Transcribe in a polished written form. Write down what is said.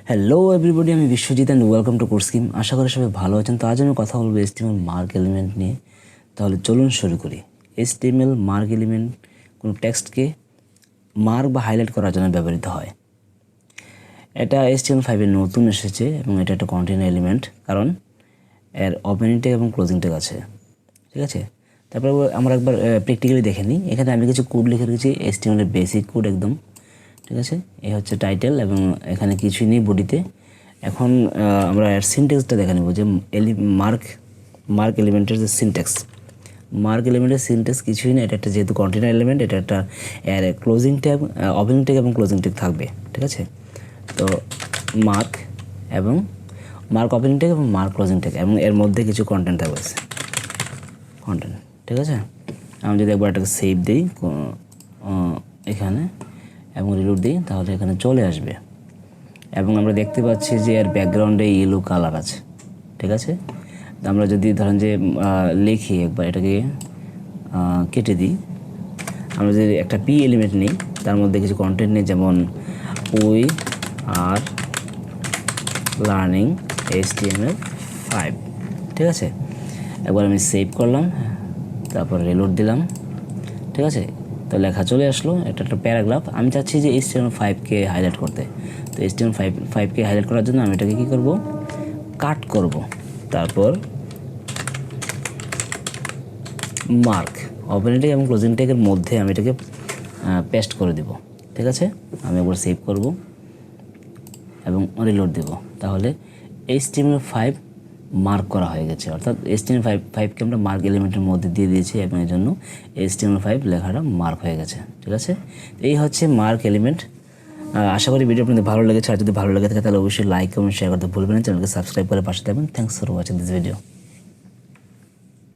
Hello everybody, আমি Biswajit and welcome to CodeScheme। আশা করি সবাই ভালো আছেন। তো আজ আমি কথা বলবো HTML মার্ক এলিমেন্ট নিয়ে। তাহলে চলুন শুরু করি। HTML মার্ক এলিমেন্ট কোনো টেক্সটকে মার্ক বা হাইলাইট করার জন্য ব্যবহৃত হয়। এটা HTML5 নতুন এসেছে এবং এটা একটা কন্টেইনার এলিমেন্ট, কারণ এর ওপেনিং ট্যাগ এবং ক্লোজিং ট্যাগ আছে। ঠিক আছে, তারপরে আমরা একবার প্র্যাকটিক্যালি দেখে নিই। এখানে আমি কিছু কোড লিখে রেখেছি, HTML এর বেসিক কোড একদম। ঠিক আছে, এই হচ্ছে টাইটেল এবং এখানে কিছুই নেই বডিতে। এখন আমরা এর সিনট্যাক্সটা দেখে নেব যে মার্ক এলিমেন্টের যে মার্ক এলিমেন্টের সিনট্যাক্স কিছুই না। এটা একটা যেহেতু কন্টেইনার এলিমেন্ট, এটা একটা এর ক্লোজিং ট্যাগ, ওপেনিং ট্যাগ এবং ক্লোজিং ট্যাগ থাকবে। ঠিক আছে, তো মার্ক ওপেনিং ট্যাগ এবং মার্ক ক্লোজিং ট্যাগ এবং এর মধ্যে কিছু কন্টেন্ট থাকবে, কন্টেন্ট। ঠিক আছে, আমি যদি একবার এটাকে সেভ দিই এখানে এবং রিলোড দিই, তাহলে এখানে চলে আসবে এবং আমরা দেখতে পাচ্ছি যে এর ব্যাকগ্রাউন্ডে ইয়েলো কালার আছে। ঠিক আছে, আমরা যদি ধরেন যে লিখি, একবার এটাকে কেটে দিই, আমরা যদি একটা পি এলিমেন্ট নিই, তার মধ্যে কিছু কন্টেন্ট নিই, যেমন উই আর লার্নিং HTML5। ঠিক আছে, একবার আমি সেভ করলাম, তারপর রিলোড দিলাম। ঠিক আছে, তো লেখা চলে আসলো, এটা একটা প্যারাগ্রাফ। আমি চাচ্ছি যে HTML5কে হাইলাইট করতে। তো HTML5কে হাইলাইট করার জন্য আমি এটাকে কী করব, কাট করব, তারপর মার্ক ওপেনিং ট্যাগ এবং ক্লোজিং ট্যাগের মধ্যে আমি এটাকে পেস্ট করে দিব। ঠিক আছে, আমি একবার সেভ করব এবং রিলোড দেব, তাহলে HTML5 মার্ক করা হয়ে গেছে। অর্থাৎ HTML5কে আমরা মার্ক এলিমেন্টের মধ্যে দিয়ে দিয়েছি এবং এই জন্য HTML5 লেখাটা মার্ক হয়ে গেছে। ঠিক আছে, এই হচ্ছে মার্ক এলিমেন্ট। আশা করি ভিডিও আপনাদের ভালো লেগেছে। আর যদি ভালো লেগে থাকে তাহলে অবশ্যই লাইক এবং শেয়ার করতে ভুলবেন না। চ্যানেলকে সাবস্ক্রাইব করে পাশে থাকবেন। Thanks for watching this video.